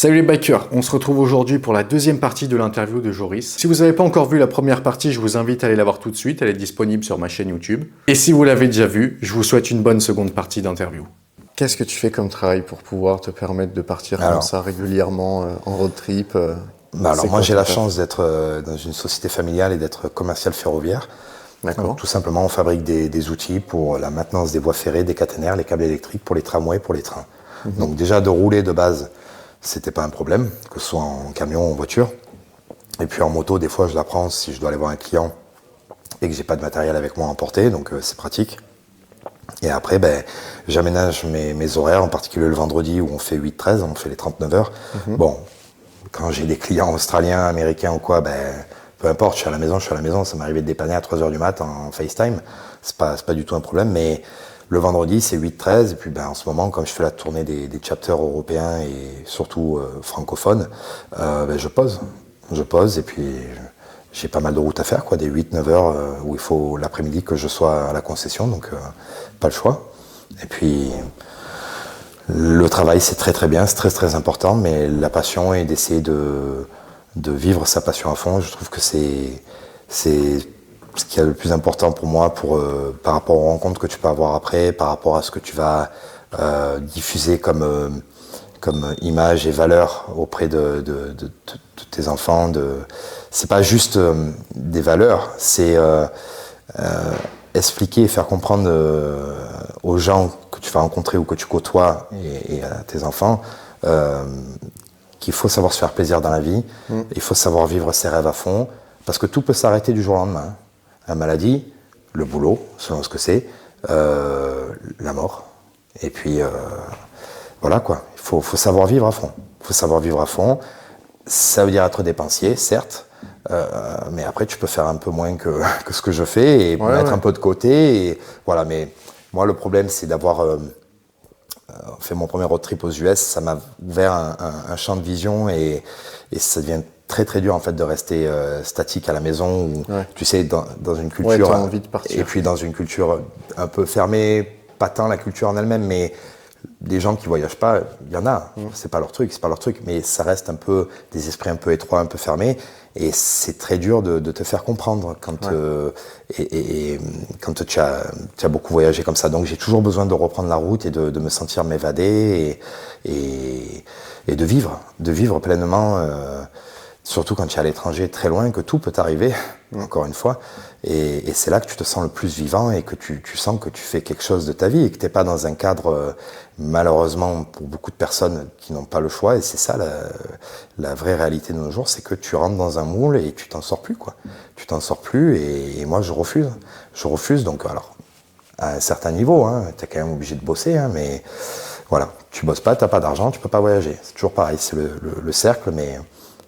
Salut les bikers, on se retrouve aujourd'hui pour la deuxième partie de l'interview de Joris. Si vous n'avez pas encore vu la première partie, je vous invite à aller la voir tout de suite, elle est disponible sur ma chaîne YouTube. Et si vous l'avez déjà vue, je vous souhaite une bonne seconde partie d'interview. Qu'est-ce que tu fais comme travail pour pouvoir te permettre de partir comme ça régulièrement en road trip moi j'ai la chance d'être dans une société familiale et d'être commercial ferroviaire. D'accord. Donc, tout simplement on fabrique des outils pour la maintenance des voies ferrées, des caténaires, les câbles électriques pour les tramways, pour les trains. Donc déjà de rouler de base, c'était pas un problème, que ce soit en camion ou en voiture. Et puis en moto, des fois je la prends si je dois aller voir un client et que j'ai pas de matériel avec moi à emporter, donc c'est pratique. Et après, j'aménage mes horaires, en particulier le vendredi où on fait 8-13, on fait les 39 heures. Bon, quand j'ai des clients australiens, américains ou quoi, peu importe, je suis à la maison, ça m'arrivait de dépanner à 3h du mat en FaceTime, c'est pas du tout un problème, mais le vendredi c'est 8-13, et puis en ce moment, comme je fais la tournée des chapters européens et surtout francophones, je pose, et puis j'ai pas mal de routes à faire, des 8-9 heures où il faut l'après-midi que je sois à la concession, donc pas le choix. Et puis le travail c'est très très bien, c'est très très important, mais la passion est d'essayer de vivre sa passion à fond. Je trouve que c'est ce qui est le plus important pour moi par rapport aux rencontres que tu peux avoir après, par rapport à ce que tu vas diffuser comme image et valeur auprès de tes enfants. C'est pas juste des valeurs, c'est expliquer et faire comprendre aux gens que tu vas rencontrer ou que tu côtoies et à tes enfants qu'il faut savoir se faire plaisir dans la vie, il faut savoir vivre ses rêves à fond, parce que tout peut s'arrêter du jour au lendemain. La maladie, le boulot, selon ce que c'est, la mort, et puis voilà quoi, il faut savoir vivre à fond. Il faut savoir vivre à fond, ça veut dire être dépensier, certes, mais après tu peux faire un peu moins que ce que je fais, et mettre un peu de côté, et voilà, mais moi le problème c'est d'avoir fait mon premier road trip aux US, ça m'a ouvert un champ de vision et ça devient très très dur en fait de rester statique à la maison où tu sais dans une culture t'as envie de partir. Et puis dans une culture un peu fermée, pas tant la culture en elle-même, mais des gens qui voyagent pas, il y en a, c'est pas leur truc, mais ça reste un peu des esprits un peu étroits, un peu fermés, et c'est très dur de te faire comprendre quand quand tu as beaucoup voyagé comme ça. Donc j'ai toujours besoin de reprendre la route et de me sentir m'évader et de vivre pleinement, surtout quand tu es à l'étranger très loin, que tout peut t'arriver, encore une fois, et c'est là que tu te sens le plus vivant et que tu sens que tu fais quelque chose de ta vie et que tu n'es pas dans un cadre, malheureusement pour beaucoup de personnes qui n'ont pas le choix, et c'est ça la vraie réalité de nos jours, c'est que tu rentres dans un moule et tu t'en sors plus, quoi. Tu t'en sors plus, et moi je refuse, donc alors à un certain niveau, tu es quand même obligé de bosser, mais voilà, tu bosses pas, tu n'as pas d'argent, tu peux pas voyager, c'est toujours pareil, c'est le cercle, mais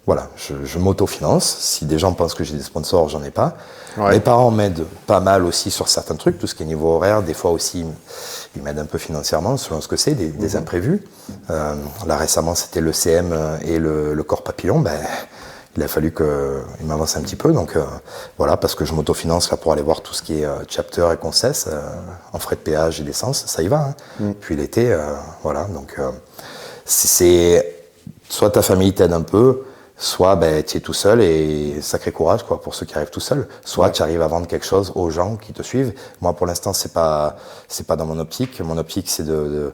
voilà, je m'autofinance. Si des gens pensent que j'ai des sponsors, j'en ai pas. Mes parents m'aident pas mal aussi sur certains trucs, tout ce qui est niveau horaire. Des fois aussi, ils m'aident un peu financièrement, selon ce que c'est, des imprévus. Là récemment, c'était le CM et le corps papillon. Il a fallu qu'ils m'avancent un petit peu. Donc voilà, parce que je m'autofinance là pour aller voir tout ce qui est chapter et concess, en frais de péage et d'essence, ça y va. Puis l'été, voilà. Donc c'est soit ta famille t'aide un peu, soit tu es tout seul, et sacré courage pour ceux qui arrivent tout seuls. Soit tu arrives à vendre quelque chose aux gens qui te suivent. Moi pour l'instant c'est pas dans mon optique. Mon optique c'est je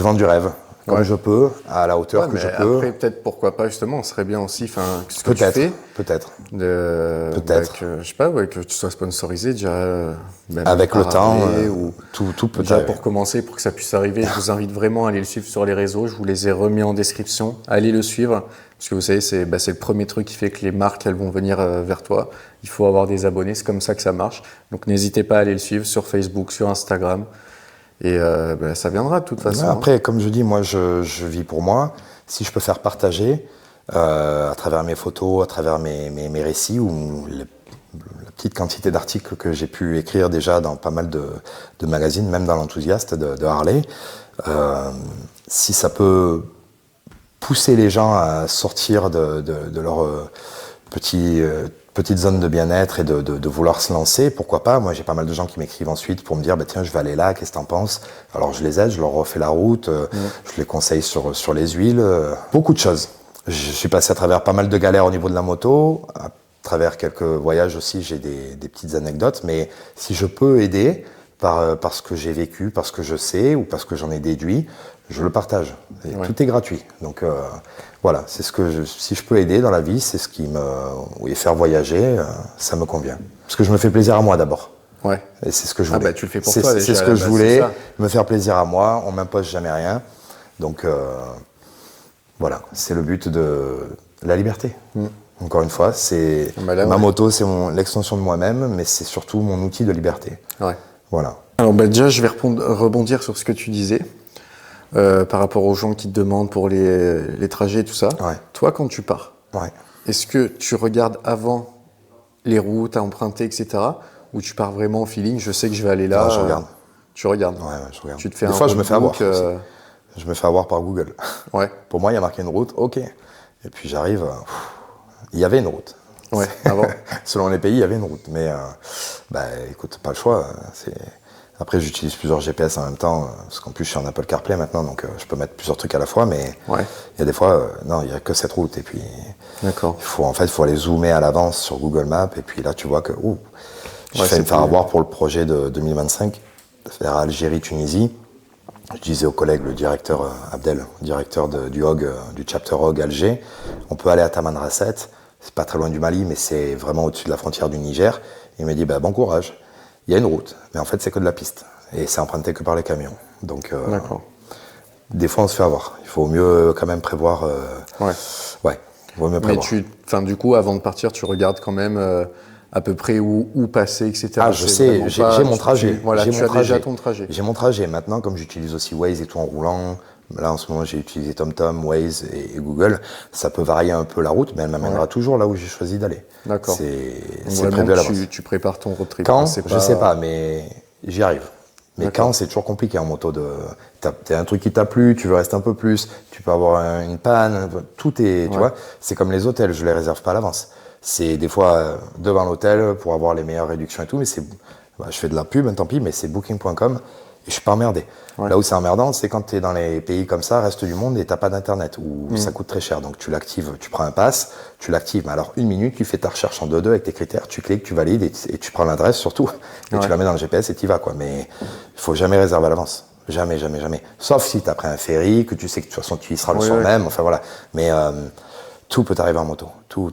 vends du rêve comme je peux, à la hauteur que je peux. Après peut-être pourquoi pas justement, on serait bien aussi, ce que tu fais. Peut-être. Je sais pas, que tu sois sponsorisé déjà. Avec le temps, tout peut déjà pour commencer, pour que ça puisse arriver, je vous invite vraiment à aller le suivre sur les réseaux. Je vous les ai remis en description. Allez le suivre. Parce que vous savez, c'est le premier truc qui fait que les marques elles vont venir vers toi. Il faut avoir des abonnés, c'est comme ça que ça marche. Donc n'hésitez pas à aller le suivre sur Facebook, sur Instagram. Et ça viendra de toute façon. Après, comme je dis, moi je vis pour moi. Si je peux faire partager à travers mes photos, à travers mes récits ou la petite quantité d'articles que j'ai pu écrire déjà dans pas mal de magazines, même dans l'Enthousiaste de Harley, si ça peut pousser les gens à sortir de leur petite petite zone de bien-être et de vouloir se lancer, pourquoi pas. Moi, j'ai pas mal de gens qui m'écrivent ensuite pour me dire, tiens, je vais aller là, qu'est-ce que t'en penses? Alors, je les aide, je leur refais la route, je les conseille sur les huiles, beaucoup de choses. Je suis passé à travers pas mal de galères au niveau de la moto, à travers quelques voyages aussi, j'ai des petites anecdotes, mais si je peux aider par ce que j'ai vécu, parce que je sais ou parce que j'en ai déduit, je le partage. Et tout est gratuit. Donc voilà, c'est si je peux aider dans la vie, c'est ce qui et faire voyager, ça me convient. Parce que je me fais plaisir à moi d'abord. Ouais. Et c'est ce que je voulais. Tu le fais pour toi déjà. C'est ce que je voulais, me faire plaisir à moi, on m'impose jamais rien. Donc voilà, c'est le but de la liberté. Encore une fois, c'est ma moto, c'est l'extension de moi-même, mais c'est surtout mon outil de liberté. Ouais. Voilà. Alors déjà, je vais rebondir sur ce que tu disais par rapport aux gens qui te demandent pour les trajets et tout ça. Ouais. Toi, quand tu pars, est-ce que tu regardes avant les routes à emprunter, etc. ou tu pars vraiment au feeling, je sais que je vais aller là. Non, je regarde. Tu regardes. Ouais, je regarde. Tu te fais des fois, je me fais avoir. Je me fais avoir par Google. Ouais. Pour moi, il y a marqué une route, ok. Et puis j'arrive, il y avait une route. Ouais, avant. Selon les pays, il y avait une route. Mais écoute, pas le choix. Après, j'utilise plusieurs GPS en même temps, parce qu'en plus, je suis en Apple CarPlay maintenant, donc je peux mettre plusieurs trucs à la fois, mais il y a des fois, non, il n'y a que cette route. Et puis, il faut aller zoomer à l'avance sur Google Maps, et puis là, tu vois que, je vais me faire avoir pour le projet de 2025, faire Algérie-Tunisie. Je disais au collègue, le directeur Abdel, directeur du chapter Hog Alger, on peut aller à Tamanrasset, c'est pas très loin du Mali, mais c'est vraiment au-dessus de la frontière du Niger. Il m'a dit, bon courage. Il y a une route, mais en fait, c'est que de la piste. Et c'est emprunté que par les camions. Donc, des fois, on se fait avoir. Il faut mieux quand même prévoir. Il vaut mieux prévoir. Mais du coup, avant de partir, tu regardes quand même à peu près où passer, etc. Ah, je sais, j'ai mon trajet. Tu as déjà ton trajet. J'ai mon trajet. Maintenant, comme j'utilise aussi Waze et tout en roulant, là, en ce moment, j'ai utilisé TomTom, Waze et Google. Ça peut varier un peu la route, mais elle m'amènera toujours là où j'ai choisi d'aller. D'accord. C'est prévu à l'avance. Tu prépares ton road trip. Quand je sais pas, mais j'y arrive. Mais quand, c'est toujours compliqué en moto. T'as un truc qui t'a plu, tu veux rester un peu plus, tu peux avoir une panne, tout est, tu vois. C'est comme les hôtels, je les réserve pas à l'avance. C'est des fois devant l'hôtel pour avoir les meilleures réductions et tout, mais je fais de la pub, tant pis, mais c'est booking.com et je suis pas emmerdé. Là où c'est emmerdant, c'est quand tu es dans les pays comme ça, reste du monde, et t'as pas d'internet, où ça coûte très cher. Donc tu l'actives, tu prends un pass, tu l'actives, mais alors 1 minute, tu fais ta recherche en 2-2 avec tes critères, tu cliques, tu valides et tu prends l'adresse surtout, et tu la mets dans le GPS et tu y vas, quoi. Mais il faut jamais réserver à l'avance. Jamais, jamais, jamais. Sauf si tu as pris un ferry, que tu sais que de toute façon tu y seras le soir même, enfin voilà. Mais tout peut arriver en moto. Tout.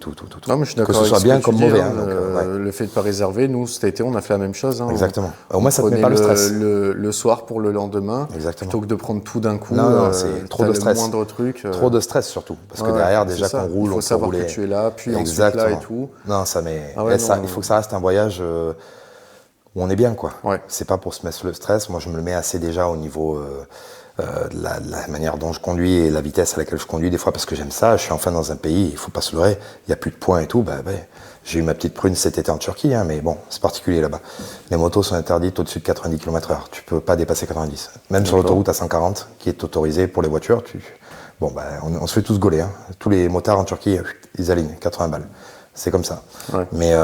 Non, mais je suis d'accord. Que ce soit bien comme mauvais. Le fait de ne pas réserver, nous, cet été, on a fait la même chose. Exactement. Au moins, ça te met pas le stress. Le soir pour le lendemain. Exactement. Plutôt que de prendre tout d'un coup. Non, c'est trop de stress. Le moindre truc. Trop de stress surtout. Parce que derrière, déjà qu'on roule, il faut savoir que tu es là, puis ensuite là et tout. Non, ça met. Il faut que ça reste un voyage où on est bien, quoi. C'est pas pour se mettre le stress. Moi, je me le mets assez déjà au niveau. De la manière dont je conduis et la vitesse à laquelle je conduis des fois parce que j'aime ça, je suis enfin dans un pays, il faut pas se leurrer, il n'y a plus de points et tout, j'ai eu ma petite prune cet été en Turquie, mais bon, c'est particulier là-bas. Les motos sont interdites au-dessus de 90 km/h, tu peux pas dépasser 90. Même sur l'autoroute à 140, qui est autorisée pour les voitures, on se fait tous gauler, tous les motards en Turquie, ils alignent, 80 balles, c'est comme ça. Mais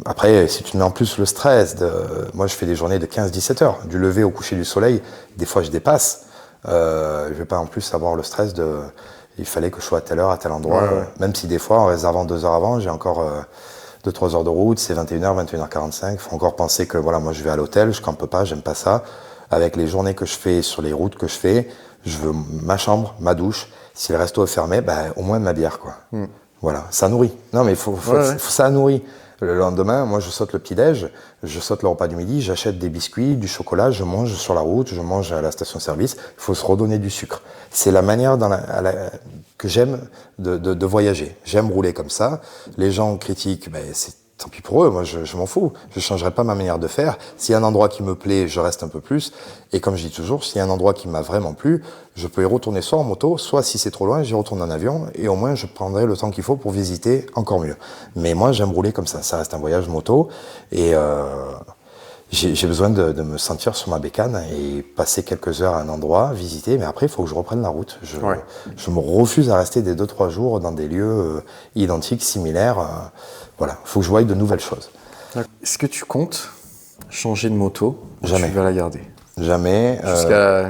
après, si tu mets en plus le stress, moi je fais des journées de 15-17 heures, du lever au coucher du soleil, des fois je dépasse, je vais pas en plus avoir le stress il fallait que je sois à telle heure, à tel endroit, même si des fois en réservant 2 heures avant, j'ai encore 2-3 heures de route, c'est 21h, 21h45, il faut encore penser que voilà, moi je vais à l'hôtel, je campe pas, j'aime pas ça, avec les journées que je fais sur les routes que je fais, je veux ma chambre, ma douche, si le resto est fermé, au moins ma bière, quoi. Voilà, ça nourrit. Non mais ça nourrit. Le lendemain, moi, je saute le petit-déj, je saute le repas du midi, j'achète des biscuits, du chocolat, je mange sur la route, je mange à la station-service. Il faut se redonner du sucre. C'est la manière que j'aime de voyager. J'aime rouler comme ça. Les gens critiquent, c'est tant pis pour eux, moi je m'en fous. Je ne changerai pas ma manière de faire. S'il y a un endroit qui me plaît, je reste un peu plus. Et comme je dis toujours, s'il y a un endroit qui m'a vraiment plu, je peux y retourner soit en moto, soit si c'est trop loin, j'y retourne en avion. Et au moins, je prendrai le temps qu'il faut pour visiter encore mieux. Mais moi, j'aime rouler comme ça. Ça reste un voyage moto. Et j'ai besoin de me sentir sur ma bécane et passer quelques heures à un endroit, visiter, mais après, il faut que je reprenne la route. Je me refuse à rester des 2-3 jours dans des lieux identiques, similaires. Voilà, il faut que je voie de nouvelles choses. Est-ce que tu comptes changer de moto ou Jamais. tu vas la garder? Jamais.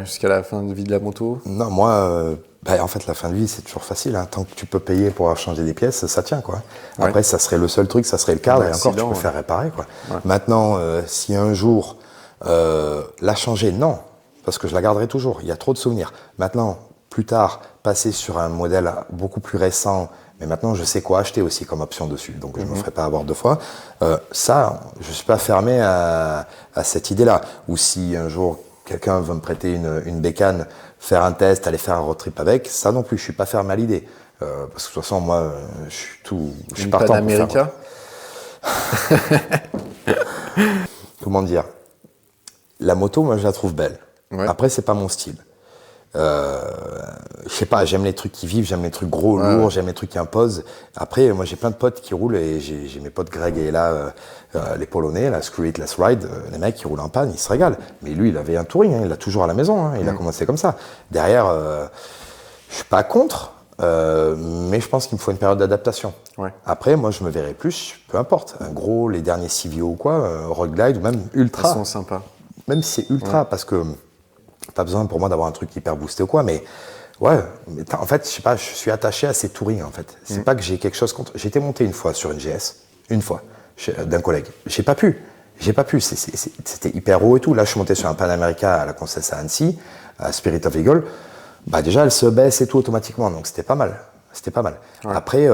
Jusqu'à la fin de vie de la moto? Non, moi, en fait, la fin de vie, c'est toujours facile. Hein. Tant que tu peux payer pour changer des pièces, ça tient, quoi. Après, ça serait le seul truc, ça serait le cadre, et encore, tu peux faire réparer, quoi. Ouais. Maintenant, si un jour, la changer, non, parce que je la garderai toujours. Il y a trop de souvenirs. Maintenant, plus tard, passer sur un modèle beaucoup plus récent, mais maintenant, je sais quoi acheter aussi comme option dessus, donc je ne me ferai pas avoir 2 fois. Ça, je ne suis pas fermé à cette idée-là. Ou si un jour, quelqu'un veut me prêter une bécane, faire un test, aller faire un road trip avec, ça non plus, je suis pas fermé à l'idée. Parce que de toute façon, moi, je suis partant pour faire. Comment dire? La moto, moi, je la trouve belle. Ouais. Après, c'est pas mon style. Je sais pas, j'aime les trucs qui vivent, j'aime les trucs gros, lourds, j'aime les trucs qui imposent. Après, moi, j'ai plein de potes qui roulent et j'ai mes potes Greg et là, les Polonais, la Screw It, Let's Ride, les mecs qui roulent en panne, ils se régalent. Mais lui, il avait un touring, hein, il l'a toujours à la maison, hein, il a commencé comme ça. Derrière, je suis pas contre, mais je pense qu'il me faut une période d'adaptation. Ouais. Après, moi, je me verrai plus, peu importe, un gros, les derniers CVO ou quoi, Road Glide ou même Ultra. Ils sont sympas. Même si c'est Ultra, parce que pas besoin pour moi d'avoir un truc hyper boosté ou quoi, mais ouais, en fait, je sais pas, je suis attaché à ces tourings en fait. C'est pas que j'ai quelque chose contre. J'ai été monté une fois sur une GS, une fois, d'un collègue. J'ai pas pu. C'était hyper haut et tout. Là, je suis monté sur un Pan America à la Concesse à Annecy, à Spirit of Eagle. Bah déjà, elle se baisse et tout automatiquement, donc c'était pas mal. Ouais. Après,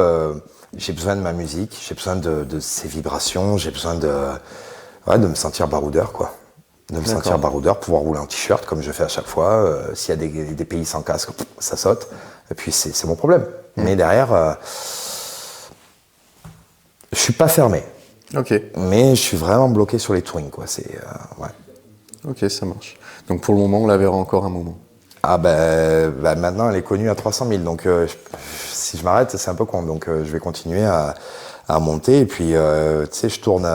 j'ai besoin de ma musique, j'ai besoin de ces vibrations, j'ai besoin de me sentir baroudeur, quoi. De me sentir baroudeur, pouvoir rouler en t-shirt comme je fais à chaque fois. S'il y a des pays sans casque, ça saute. Et puis c'est mon problème. Mais derrière, je suis pas fermé. Ok. Mais je suis vraiment bloqué sur les tourings, quoi. Ouais. Ok, ça marche. Donc pour le moment, on la verra encore un moment. Ah maintenant, elle est connue à 300 000. Donc si je m'arrête, c'est un peu con. Donc je vais continuer à monter. Et puis, tu sais, je tourne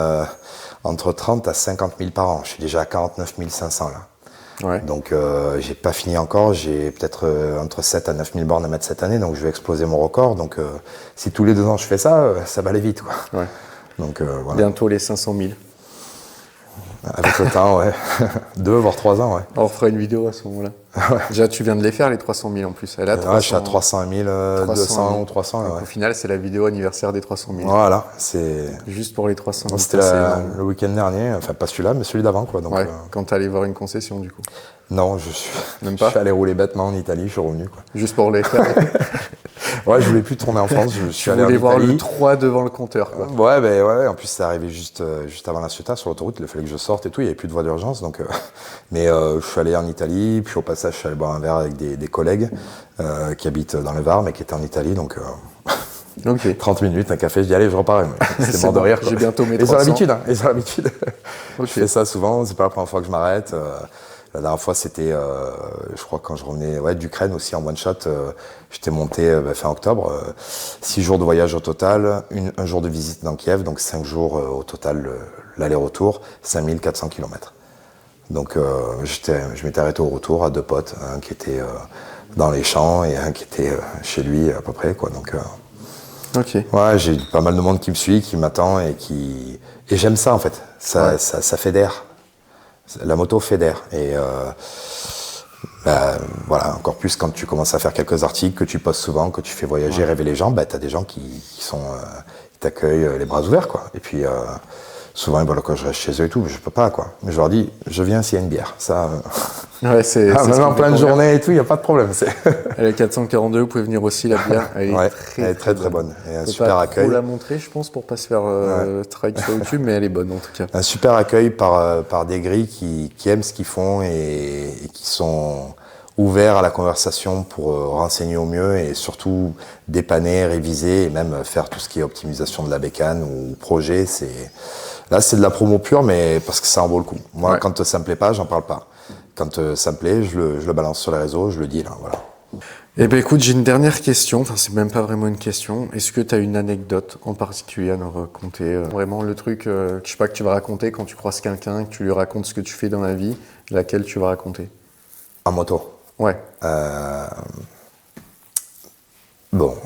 entre 30 à 50 000 par an. Je suis déjà à 49 500 là. Ouais. Donc j'ai pas fini encore. J'ai peut-être entre 7 à 9 000 bornes à mettre cette année. Donc je vais exploser mon record. Donc si tous les 2 ans je fais ça, ça va aller vite, quoi. Ouais. Donc voilà. Bientôt les 500 000. Avec le temps, ouais. 2 voire 3 ans, ouais. On fera une vidéo à ce moment-là. Ouais. Déjà, tu viens de les faire, les 300 000 en plus. Elle a 300, ouais, je suis à 300 000, 200 ou 300. Donc, ouais. Au final, c'est la vidéo anniversaire des 300 000. Voilà, c'est... Juste pour les 300 000. C'était le week-end dernier, enfin pas celui-là, mais celui d'avant, quoi. Donc, ouais, quand t'es allé voir une concession, du coup. Non, je suis allé rouler bêtement en Italie, je suis revenu, quoi. Juste pour les faire. Ouais, je voulais plus tourner en France, je suis allé en Italie. voir le 3 devant le compteur, quoi. Ouais, en plus c'est arrivé juste avant la Ciotat sur l'autoroute, il fallait que je sorte et tout, il n'y avait plus de voie d'urgence, donc mais je suis allé en Italie, puis au passage je suis allé boire un verre avec des collègues qui habitent dans le Var mais qui étaient en Italie, donc 30 minutes, un café, je dis allez, je repars. C'était mort de rire, quoi. J'ai bientôt mes 300. Ils ont l'habitude. Je fais ça souvent, c'est pas la première fois que je m'arrête. La dernière fois, c'était, je crois, quand je revenais d'Ukraine aussi en one shot. J'étais monté fin octobre. 6 jours de voyage au total, un jour de visite dans Kiev, donc 5 jours au total l'aller-retour, 5400 km. Donc je m'étais arrêté au retour à 2 potes, un qui était dans les champs et un qui était chez lui à peu près, quoi. Donc ouais, j'ai pas mal de monde qui me suit, qui m'attend et j'aime ça en fait. Ça fédère. La moto fédère et voilà, encore plus quand tu commences à faire quelques articles, que tu postes souvent, que tu fais voyager, rêver les gens, t'as des gens qui t'accueillent les bras ouverts, quoi. Et puis souvent ils veulent que je reste chez eux et tout, mais je peux pas, quoi. Mais je leur dis, je viens s'il y a une bière. Ça, ouais, c'est même en pleine journée et tout, il n'y a pas de problème. Elle est 442, vous pouvez venir aussi, la bière. Elle est très bonne. Et un super accueil. Faut la montrer, je pense, pour pas se faire travailler sur YouTube, mais elle est bonne en tout cas. Un super accueil par des grilles qui aiment ce qu'ils font et qui sont ouverts à la conversation pour renseigner au mieux et surtout dépanner, réviser et même faire tout ce qui est optimisation de la bécane ou projet. Là, c'est de la promo pure, mais parce que ça en vaut le coup. Moi, quand ça me plaît pas, j'en parle pas. Quand ça me plaît, je le balance sur les réseaux, je le dis là, voilà. Eh ben écoute, j'ai une dernière question, enfin c'est même pas vraiment une question. Est-ce que tu as une anecdote en particulier à nous raconter vraiment le truc, je sais pas, que tu vas raconter quand tu croises quelqu'un, que tu lui racontes ce que tu fais dans la vie, laquelle tu vas raconter? En moto. Ouais. Bon,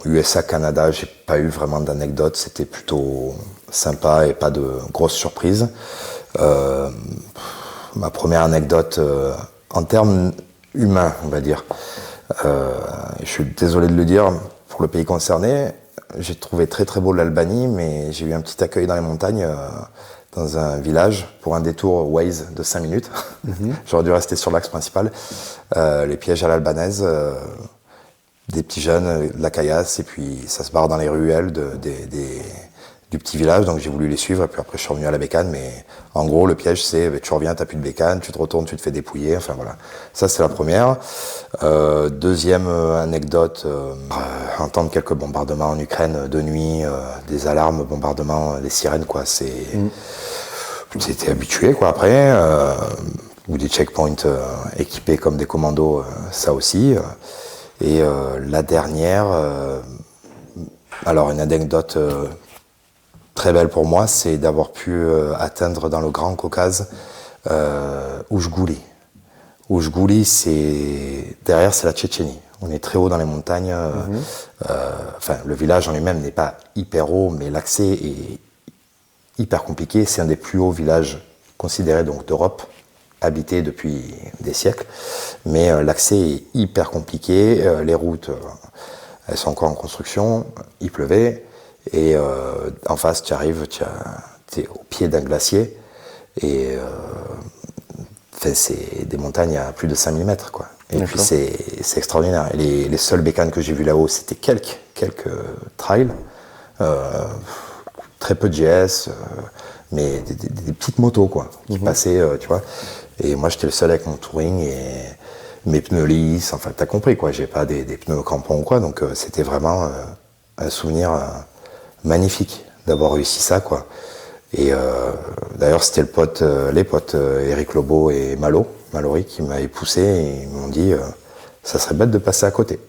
USA, Canada, j'ai pas eu vraiment d'anecdote, c'était plutôt sympa et pas de grosses surprises. Ma première anecdote en termes humains, on va dire. Je suis désolé de le dire pour le pays concerné, j'ai trouvé très très beau l'Albanie, mais j'ai eu un petit accueil dans les montagnes, dans un village, pour un détour Waze de 5 minutes. J'aurais dû rester sur l'axe principal. Les pièges à l'albanaise, des petits jeunes, de la caillasse, et puis ça se barre dans les ruelles du petit village, donc j'ai voulu les suivre, et puis après je suis revenu à la bécane, mais en gros le piège c'est, tu reviens, t'as plus de bécane, tu te retournes, tu te fais dépouiller, enfin voilà. Ça c'est la première. Deuxième anecdote, entendre quelques bombardements en Ukraine de nuit, des alarmes, bombardements, des sirènes, quoi, j'étais habitué, quoi, après, ou des checkpoints équipés comme des commandos, ça aussi. Et la dernière, alors une anecdote très belle pour moi, c'est d'avoir pu atteindre dans le Grand Caucase Oujgouli. Oujgouli, derrière c'est la Tchétchénie. On est très haut dans les montagnes. Enfin, le village en lui-même n'est pas hyper haut, mais l'accès est hyper compliqué. C'est un des plus hauts villages considérés donc d'Europe, habité depuis des siècles, mais l'accès est hyper compliqué, les routes elles sont encore en construction, il pleuvait, et en face tu arrives, t'es au pied d'un glacier, et c'est des montagnes à plus de 5000 mètres, quoi. Et puis c'est extraordinaire. Et les seules bécanes que j'ai vues là-haut, c'était quelques trails, très peu de GS, mais des petites motos, quoi, qui passaient, tu vois. Et moi, j'étais le seul avec mon touring et mes pneus lisses, enfin, t'as compris, quoi. J'ai pas des pneus crampons ou quoi, donc c'était vraiment un souvenir magnifique d'avoir réussi ça, quoi. Et d'ailleurs, c'était les potes, Eric Lobo et Mallory, qui m'avaient poussé et ils m'ont dit ça serait bête de passer à côté.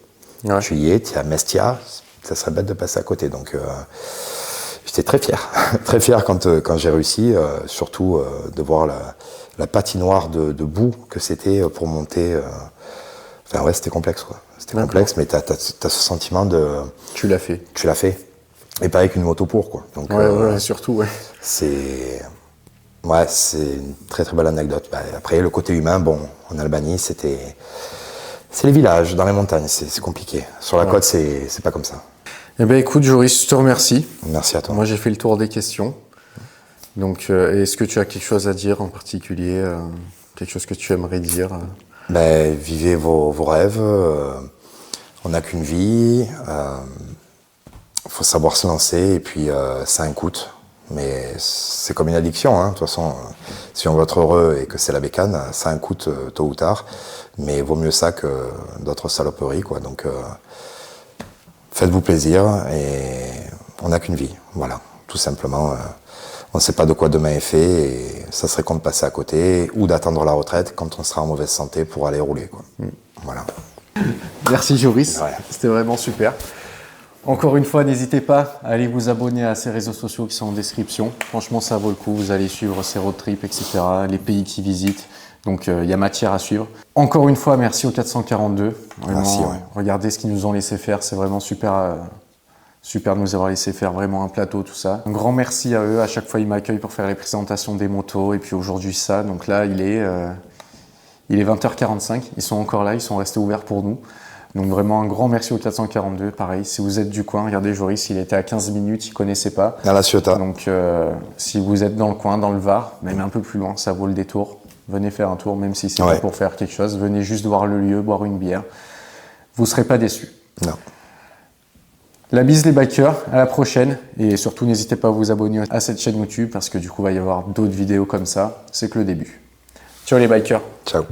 Ouais. Tu y es, tu es à Mestia, ça serait bête de passer à côté. Donc, j'étais très fier quand j'ai réussi, surtout de voir la patinoire de boue que c'était pour monter. Enfin ouais, c'était complexe, quoi. C'était complexe, mais t'as ce sentiment de... Tu l'as fait. Tu l'as fait. Et pas avec une moto pour, quoi. Donc, ouais, surtout, ouais. C'est une très très belle anecdote. Bah, après, le côté humain, bon, en Albanie, c'est les villages, dans les montagnes, c'est compliqué. Sur la côte, c'est pas comme ça. Eh bien, écoute, Joris, je te remercie. Merci à toi. Moi, j'ai fait le tour des questions. Donc, est-ce que tu as quelque chose à dire en particulier, quelque chose que tu aimerais dire Ben, vivez vos rêves. On n'a qu'une vie. Faut savoir se lancer et puis ça a un coût. Mais c'est comme une addiction, hein. De toute façon, si on veut être heureux et que c'est la bécane, ça a un coût tôt ou tard. Mais vaut mieux ça que d'autres saloperies, quoi. Donc, faites-vous plaisir et on n'a qu'une vie. Voilà, tout simplement. On ne sait pas de quoi demain est fait et ça serait con de passer à côté ou d'attendre la retraite quand on sera en mauvaise santé pour aller rouler, quoi. Voilà. Merci Joris, c'était vraiment super. Encore une fois, n'hésitez pas à aller vous abonner à ces réseaux sociaux qui sont en description. Franchement, ça vaut le coup. Vous allez suivre ses road trips, etc., les pays qu'il visite. Donc, il y a matière à suivre. Encore une fois, merci au 442. Vraiment, merci. Ouais. Regardez ce qu'ils nous ont laissé faire. C'est vraiment super, super de nous avoir laissé faire vraiment un plateau, tout ça. Un grand merci à eux. À chaque fois, ils m'accueillent pour faire les présentations des motos. Et puis aujourd'hui, ça. Donc là, il est 20h45. Ils sont encore là. Ils sont restés ouverts pour nous. Donc vraiment un grand merci au 442, pareil, si vous êtes du coin, regardez Joris, il était à 15 minutes, il ne connaissait pas. À La Ciotat. Donc si vous êtes dans le coin, dans le Var, même un peu plus loin, ça vaut le détour. Venez faire un tour, même si c'est pas pour faire quelque chose, venez juste voir le lieu, boire une bière. Vous ne serez pas déçus. Non. La bise les bikers, à la prochaine. Et surtout n'hésitez pas à vous abonner à cette chaîne YouTube parce que du coup il va y avoir d'autres vidéos comme ça. C'est que le début. Ciao les bikers. Ciao.